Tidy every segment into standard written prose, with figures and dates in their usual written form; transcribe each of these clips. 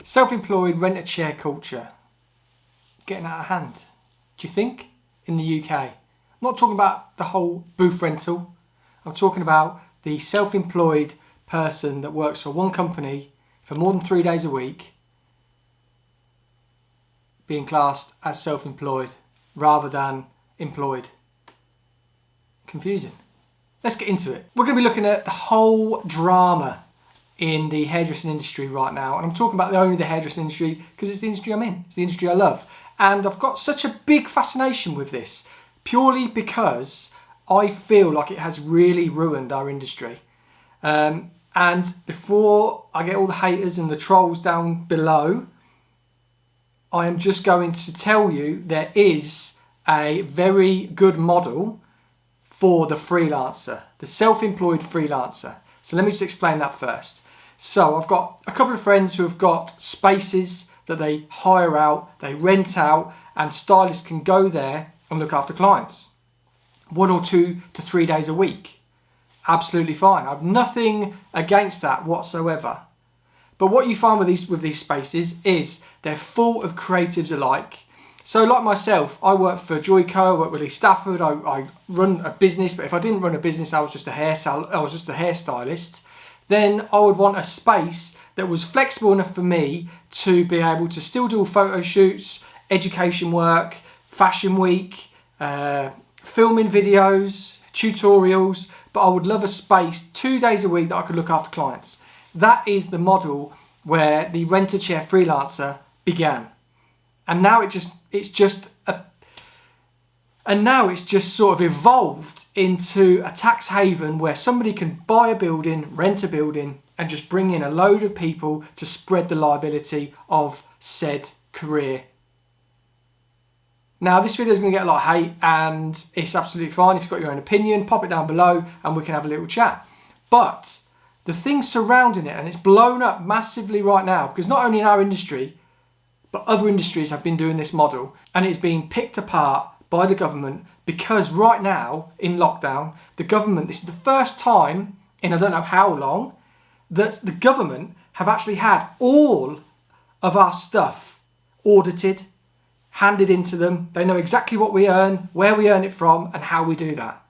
Self-employed rent-a-chair culture. Getting out of hand. Do you think? In the UK. I'm not talking about the whole booth rental. I'm talking about the self-employed person that works for one company for more than 3 days a week being classed as self-employed rather than employed. Confusing. Let's get into it. We're going to be looking at the whole drama in the hairdressing industry right now, and I'm talking about only the hairdressing industry because it's the industry I'm in, it's the industry I love, and I've got such a big fascination with this purely because I feel like it has really ruined our industry. And before I get all the haters and the trolls down below, I am just going to tell you there is a very good model for the freelancer, the self-employed freelancer. So let me just explain that first. So I've got a couple of friends who have got spaces that they hire out, they rent out, and stylists can go there and look after clients 1 or 2 to 3 days a week. Absolutely fine. I've nothing against that whatsoever. But what you find with these spaces is they're full of creatives alike. So like myself, I work for Joyco, I work with Lee Stafford, I run a business, but if I didn't run a business, I was just a hairstylist, then I would want a space that was flexible enough for me to be able to still do photo shoots, education work, fashion week, filming videos, tutorials, but I would love a space 2 days a week that I could look after clients. That is the model where the rent-a-chair freelancer began. And now it's just sort of evolved into a tax haven where somebody can buy a building, rent a building, and just bring in a load of people to spread the liability of said career. Now this video is going to get a lot of hate, and it's absolutely fine. If you've got your own opinion, pop it down below and we can have a little chat. But the things surrounding it, and it's blown up massively right now, because not only in our industry, but other industries have been doing this model, and it's being picked apart by the government because right now in lockdown, the government, this is the first time in I don't know how long, that the government have actually had all of our stuff audited, handed into them. They know exactly what we earn, where we earn it from, and how we do that.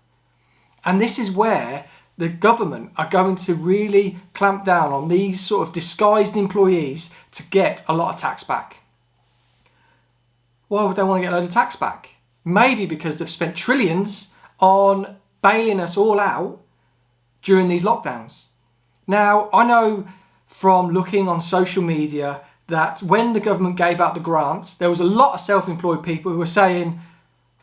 And this is where the government are going to really clamp down on these sort of disguised employees to get a lot of tax back. Why would they want to get a load of tax back? Maybe because they've spent trillions on bailing us all out during these lockdowns. Now, I know from looking on social media that when the government gave out the grants, there was a lot of self-employed people who were saying,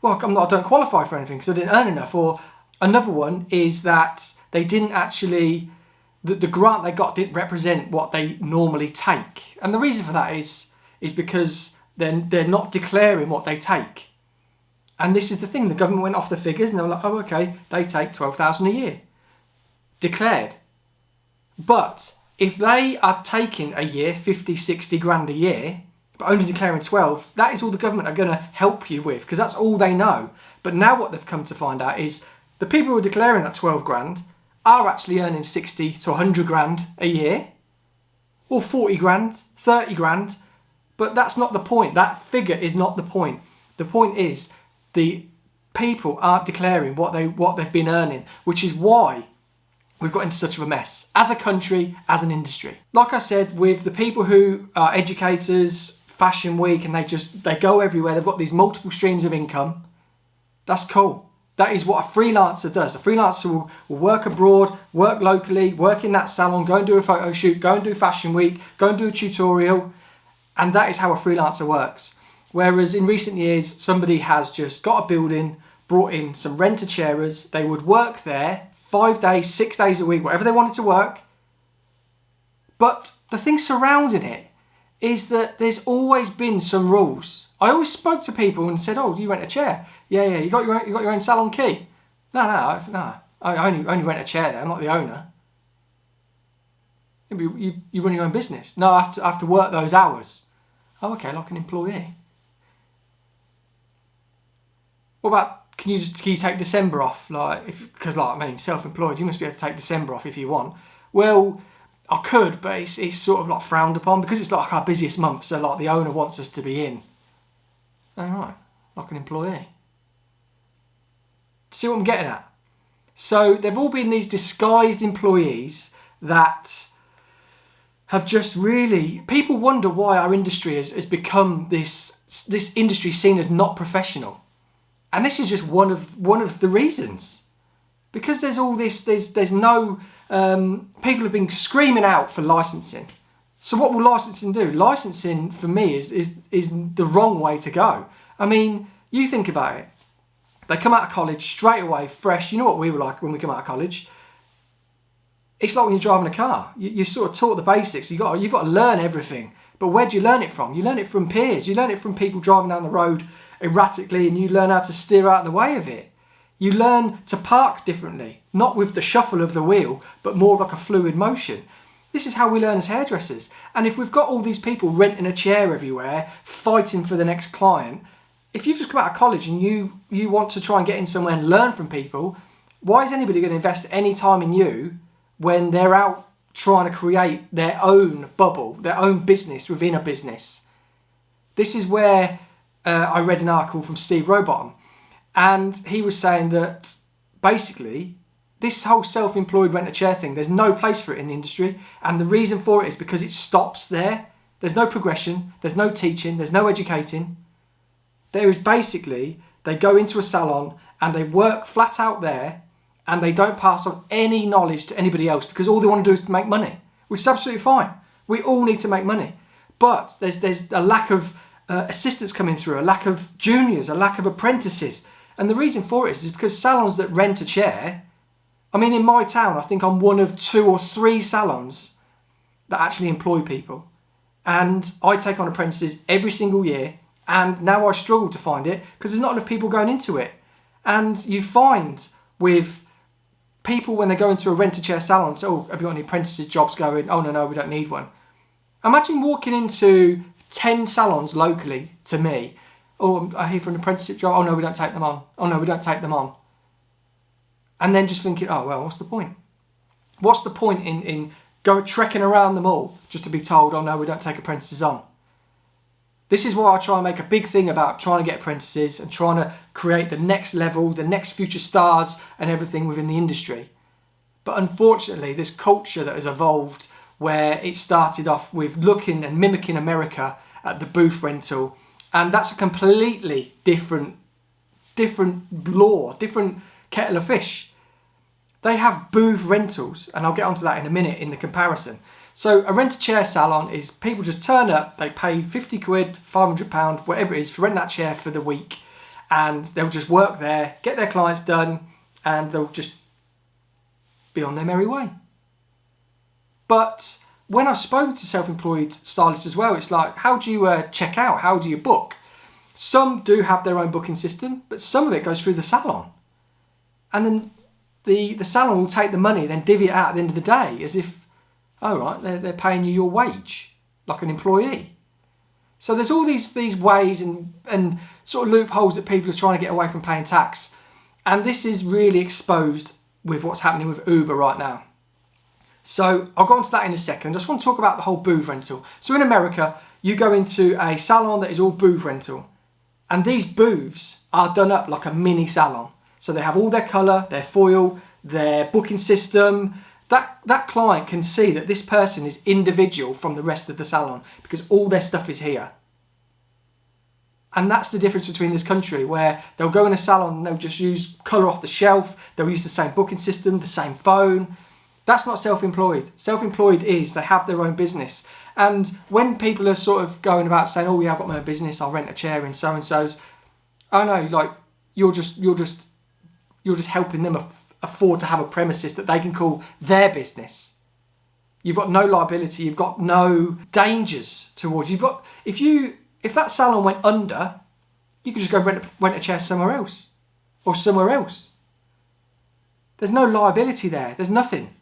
well, I don't qualify for anything because I didn't earn enough. Or another one is that they didn't actually, the grant they got didn't represent what they normally take. And the reason for that is because they're not declaring what they take. And this is the thing, the government went off the figures and they were like, oh, okay, they take 12,000 a year. Declared. But if they are taking a year, 50, 60 grand a year, but only declaring 12, that is all the government are going to help you with, because that's all they know. But now what they've come to find out is the people who are declaring that 12 grand are actually earning 60 to 100 grand a year, or 40 grand, 30 grand. But that's not the point. That figure is not the point. The point is the people aren't declaring what they've been earning, which is why we've got into such of a mess as a country, as an industry. Like I said, with the people who are educators, fashion week, and they go everywhere, they've got these multiple streams of income. That's cool. That is what a freelancer does. A freelancer will work abroad, work locally, work in that salon, go and do a photo shoot, go and do fashion week, go and do a tutorial. And that is how a freelancer works. Whereas in recent years, somebody has just got a building, brought in some rent-a-chairers, they would work there 5 days, 6 days a week, whatever they wanted to work. But the thing surrounding it is that there's always been some rules. I always spoke to people and said, oh, you rent a chair? Yeah, you got your own salon key? No, I only rent a chair there, I'm not the owner. You run your own business? No, I have to work those hours. Oh, okay, like an employee. What about, can you take December off? Because self-employed, you must be able to take December off if you want. Well, I could, but it's sort of like frowned upon because it's like our busiest month. So like the owner wants us to be in. All right, like an employee. See what I'm getting at? So they've all been these disguised employees that have just really... People wonder why our industry has become this industry seen as not professional. And this is just one of the reasons. Because there's all this... There's no... people have been screaming out for licensing. So what will licensing do? Licensing, for me, is the wrong way to go. I mean, you think about it. They come out of college straight away, fresh. You know what we were like when we come out of college? It's like when you're driving a car. You're sort of taught the basics. You've got to learn everything. But where do you learn it from? You learn it from peers. You learn it from people driving down the road erratically, and you learn how to steer out of the way of it. You learn to park differently, not with the shuffle of the wheel, but more like a fluid motion. This is how we learn as hairdressers. And if we've got all these people renting a chair everywhere, fighting for the next client, if you've just come out of college and you want to try and get in somewhere and learn from people, why is anybody going to invest any time in you when they're out trying to create their own bubble, their own business within a business? This is where I read an article from Steve Rowbottom, and he was saying that basically this whole self-employed rent-a-chair thing, there's no place for it in the industry, and the reason for it is because it stops there. There's no progression, there's no teaching, there's no educating. There is basically, they go into a salon and they work flat out there and they don't pass on any knowledge to anybody else because all they want to do is make money, which is absolutely fine. We all need to make money. But there's a lack of assistants coming through, a lack of juniors, a lack of apprentices. And the reason for it is because salons that rent a chair, I mean, in my town, I think I'm one of 2 or 3 salons that actually employ people. And I take on apprentices every single year. And now I struggle to find it because there's not enough people going into it. And you find with people when they go into a rent-a-chair salon, so, oh, have you got any apprentices jobs going? Oh, no, we don't need one. Imagine walking into 10 salons locally to me. Oh, I hear for an apprenticeship job. Oh, no, we don't take them on. Oh, no, we don't take them on. And then just thinking, oh, well, what's the point? What's the point in go trekking around them all just to be told, oh, no, we don't take apprentices on? This is why I try and make a big thing about trying to get apprentices and trying to create the next level, the next future stars and everything within the industry. But unfortunately, this culture that has evolved where it started off with looking and mimicking America at the booth rental, and that's a completely different law, different kettle of fish. They have booth rentals, and I'll get onto that in a minute in the comparison. So a rent-a-chair salon is people just turn up, they pay 50 quid, £500, whatever it is, for rent that chair for the week, and they'll just work there, get their clients done, and they'll just be on their merry way. But when I've spoken to self-employed stylists as well, it's like, how do you check out? How do you book? Some do have their own booking system, but some of it goes through the salon. And then the salon will take the money, then divvy it out at the end of the day, as if, oh right, they're paying you your wage, like an employee. So there's all these ways and sort of loopholes that people are trying to get away from paying tax. And this is really exposed with what's happening with Uber right now. So I'll go on to that in a second. I just want to talk about the whole booth rental. So in America, you go into a salon that is all booth rental. And these booths are done up like a mini salon. So they have all their colour, their foil, their booking system. That client can see that this person is individual from the rest of the salon because all their stuff is here. And that's the difference between this country, where they'll go in a salon and they'll just use colour off the shelf. They'll use the same booking system, the same phone. That's not self-employed. Self-employed is they have their own business. And when people are sort of going about saying, oh yeah, I've got my own business, I'll rent a chair in so-and-so's. Oh no, like you're just helping them afford to have a premises that they can call their business. You've got no liability, you've got no dangers towards you. If that salon went under, you could just go rent a chair somewhere else or somewhere else. There's no liability there, there's nothing.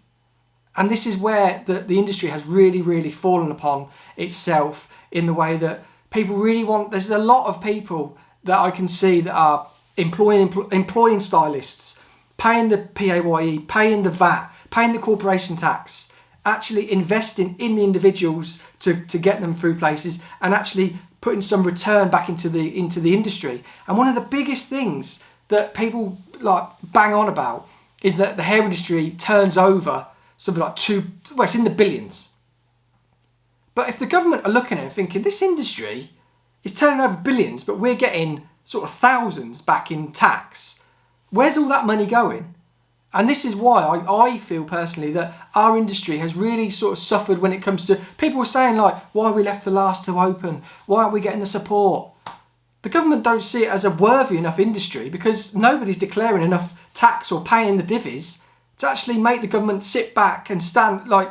And this is where the industry has really, really fallen upon itself in the way that people really want. There's a lot of people that I can see that are employing stylists, paying the PAYE, paying the VAT, paying the corporation tax, actually investing in the individuals to get them through places and actually putting some return back into the industry. And one of the biggest things that people like bang on about is that the hair industry turns over something like it's in the billions. But if the government are looking at it and thinking, this industry is turning over billions, but we're getting sort of thousands back in tax, where's all that money going? And this is why I feel personally that our industry has really sort of suffered when it comes to people saying like, why are we left to last to open? Why aren't we getting the support? The government don't see it as a worthy enough industry because nobody's declaring enough tax or paying the divvies to actually make the government sit back and stand like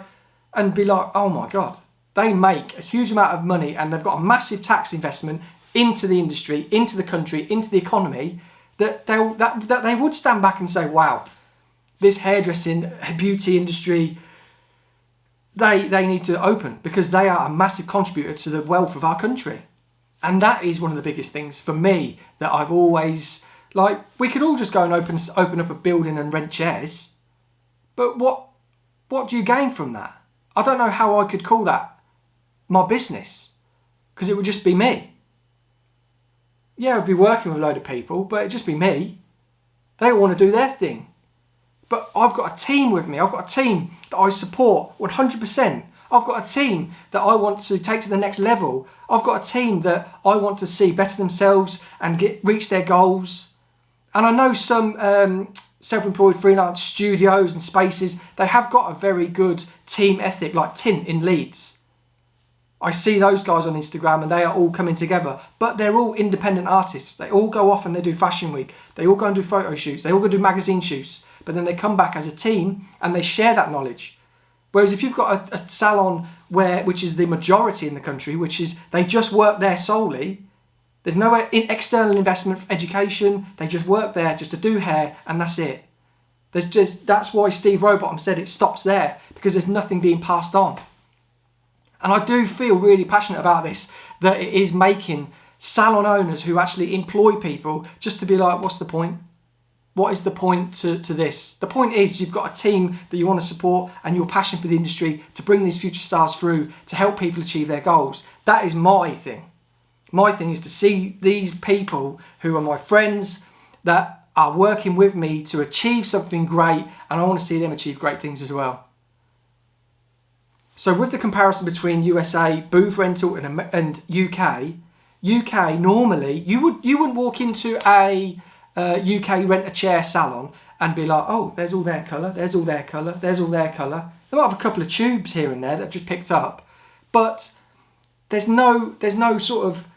and be like, oh my God, they make a huge amount of money and they've got a massive tax investment into the industry, into the country, into the economy, that they would stand back and say, wow, this hairdressing, beauty industry, they need to open because they are a massive contributor to the wealth of our country. And that is one of the biggest things for me that I've always, like, we could all just go and open up a building and rent chairs, but what do you gain from that? I don't know how I could call that my business, because it would just be me. Yeah, I'd be working with a load of people, but it'd just be me. They all want to do their thing. But I've got a team with me. I've got a team that I support 100%. I've got a team that I want to take to the next level. I've got a team that I want to see better themselves and reach their goals. And I know some self-employed freelance studios and spaces, they have got a very good team ethic, like Tint in Leeds. I see those guys on Instagram and they are all coming together, but they're all independent artists. They all go off and they do fashion week. They all go and do photo shoots. They all go do magazine shoots, but then they come back as a team and they share that knowledge. Whereas if you've got a salon which is the majority in the country, which is they just work there solely, there's no external investment for education. They just work there just to do hair and that's it. That's why Steve Rowbottom said it stops there, because there's nothing being passed on. And I do feel really passionate about this, that it is making salon owners who actually employ people just to be like, what's the point? What is the point to this? The point is you've got a team that you want to support and your passion for the industry to bring these future stars through to help people achieve their goals. That is my thing. My thing is to see these people who are my friends that are working with me to achieve something great, and I want to see them achieve great things as well. So with the comparison between USA, booth rental and UK normally, you wouldn't walk into a UK rent-a-chair salon and be like, oh, there's all their colour, there's all their colour, there's all their colour. They might have a couple of tubes here and there that I've just picked up, but there's no sort of,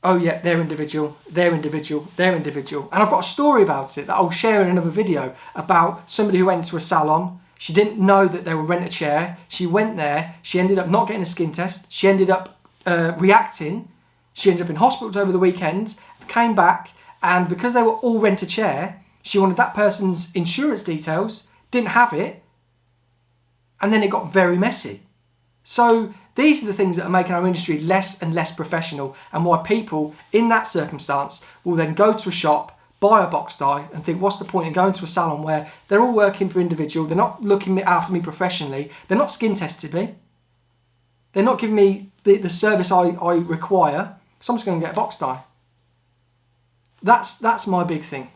oh yeah, they're individual, they're individual, they're individual. And I've got a story about it that I'll share in another video about somebody who went to a salon. She didn't know that they were rent-a-chair. She went there, she ended up not getting a skin test, she ended up reacting, she ended up in hospitals over the weekend, came back, and because they were all rent-a-chair, she wanted that person's insurance details, didn't have it, and then it got very messy. So these are the things that are making our industry less and less professional, and why people in that circumstance will then go to a shop, buy a box dye and think, what's the point in going to a salon where they're all working for individual, they're not looking after me professionally, they're not skin tested me, they're not giving me the service I require, so I'm just going to get a box dye. That's my big thing.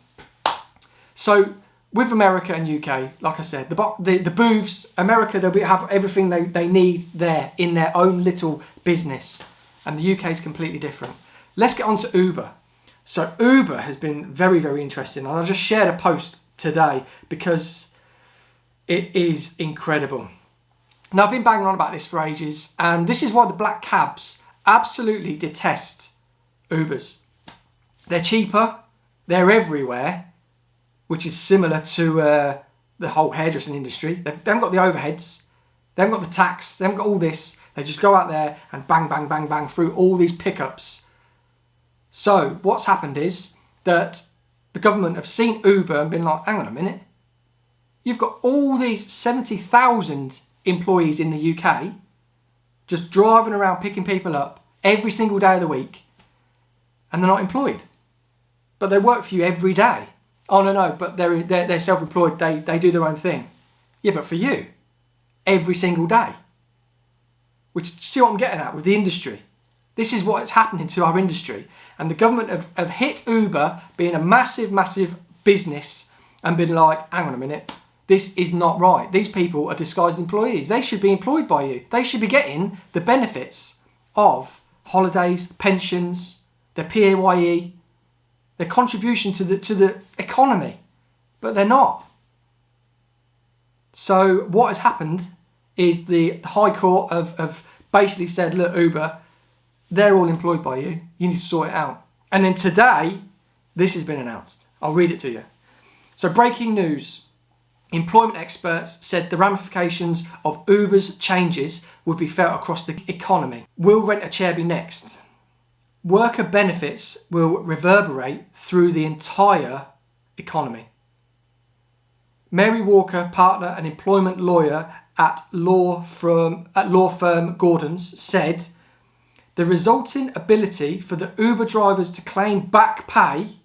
So with America and UK, like I said, the booths, America, they'll have everything they need there in their own little business, and the UK is completely different. Let's get on to Uber. So Uber has been very, very interesting, and I just shared a post today because it is incredible. Now, I've been banging on about this for ages, and this is why the black cabs absolutely detest Ubers. They're cheaper, they're everywhere, which is similar to the whole hairdressing industry. They haven't got the overheads, they haven't got the tax, they haven't got all this. They just go out there and bang, bang, bang, bang through all these pickups. So what's happened is that the government have seen Uber and been like, hang on a minute, you've got all these 70,000 employees in the UK just driving around picking people up every single day of the week, and they're not employed, but they work for you every day. Oh no, but they're self-employed, they do their own thing. Yeah, but for you, every single day. Which, see what I'm getting at with the industry? This is what is happening to our industry. And the government have hit Uber being a massive, massive business and been like, hang on a minute, this is not right. These people are disguised employees. They should be employed by you. They should be getting the benefits of holidays, pensions, their PAYE, their contribution to the economy. But they're not. So what has happened is the High Court have basically said, look, Uber, they're all employed by you. You need to sort it out. And then today, this has been announced. I'll read it to you. So breaking news. Employment experts said the ramifications of Uber's changes would be felt across the economy. Will Rent a Chair be next? Worker benefits will reverberate through the entire economy. Mary Walker, partner and employment lawyer at law firm Gordon's, said the resulting ability for the Uber drivers to claim back pay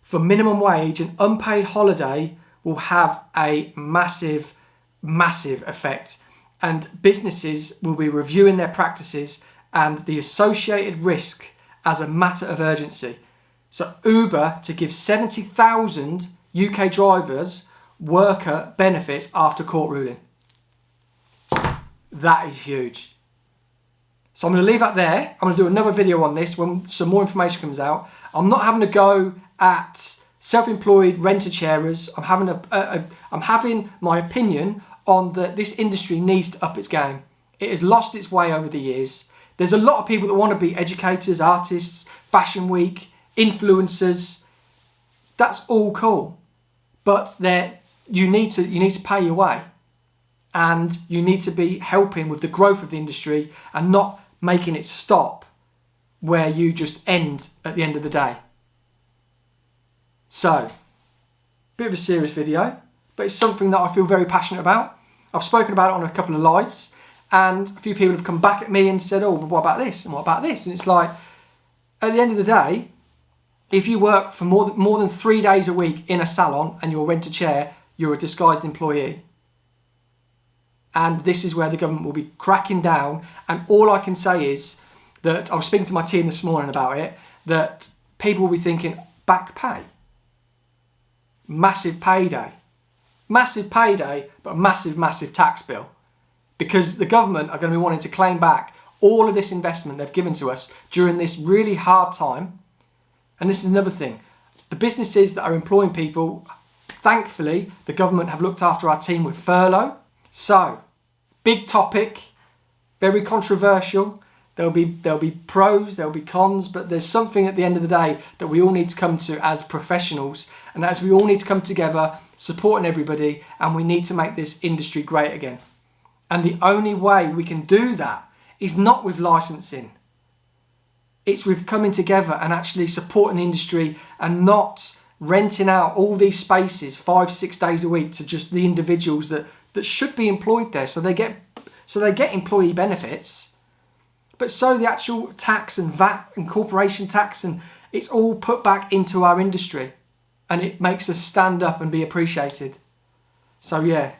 for minimum wage and unpaid holiday will have a massive, massive effect, and businesses will be reviewing their practices and the associated risk as a matter of urgency. So Uber to give 70,000 UK drivers worker benefits after court ruling. That is huge. So I'm going to leave that there. I'm going to do another video on this when some more information comes out. I'm not having a go at self-employed rent-a-chairers. I'm having my opinion on that this industry needs to up its game. It has lost its way over the years. There's a lot of people that want to be educators, artists, fashion week, influencers. That's all cool, but you need to pay your way, and you need to be helping with the growth of the industry and not making it stop where you just end at the end of the day. So, bit of a serious video, but it's something that I feel very passionate about. I've spoken about it on a couple of lives, and a few people have come back at me and said, oh, but what about this? And what about this? And it's like, at the end of the day, if you work for more than 3 days a week in a salon and you're rent a chair, you're a disguised employee. And this is where the government will be cracking down. And all I can say is that, I was speaking to my team this morning about it, that people will be thinking, back pay? Massive payday. Massive payday, but a massive, massive tax bill. Because the government are going to be wanting to claim back all of this investment they've given to us during this really hard time. And this is another thing. The businesses that are employing people, thankfully, the government have looked after our team with furlough. So, big topic, very controversial. There'll be pros, there'll be cons, but there's something at the end of the day that we all need to come to as professionals, and as we all need to come together, supporting everybody, and we need to make this industry great again. And the only way we can do that is not with licensing. It's with coming together and actually supporting the industry and not renting out all these spaces 5-6 days a week to just the individuals that should be employed there, so they get employee benefits. But so the actual tax and VAT and corporation tax, and it's all put back into our industry, and it makes us stand up and be appreciated. So yeah,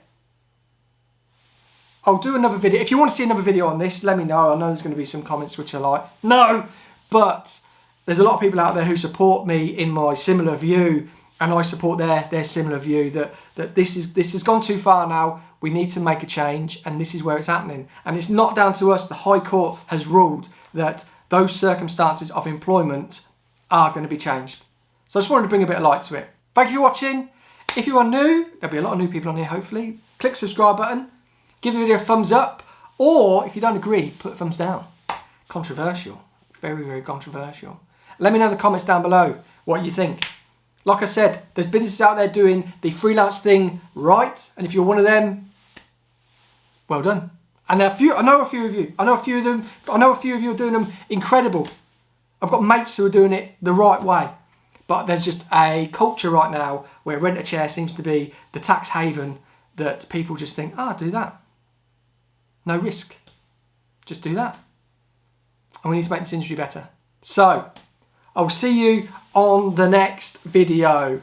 I'll do another video. If you want to see another video on this, let me know. I know there's going to be some comments which are like, no, but there's a lot of people out there who support me in my similar view, and I support their similar view that this has gone too far now. We need to make a change, and this is where it's happening. And it's not down to us. The High Court has ruled that those circumstances of employment are going to be changed. So I just wanted to bring a bit of light to it. Thank you for watching. If you are new, there'll be a lot of new people on here hopefully. Click the subscribe button, give the video a thumbs up, or if you don't agree, put a thumbs down. Controversial, very, very controversial. Let me know in the comments down below what you think. Like I said, there's businesses out there doing the freelance thing right, and if you're one of them, well done. And I know a few of you. I know a few of you are doing them incredible. I've got mates who are doing it the right way. But there's just a culture right now where rent a chair seems to be the tax haven that people just think, do that. No risk. Just do that. And we need to make this industry better. So, I'll see you on the next video.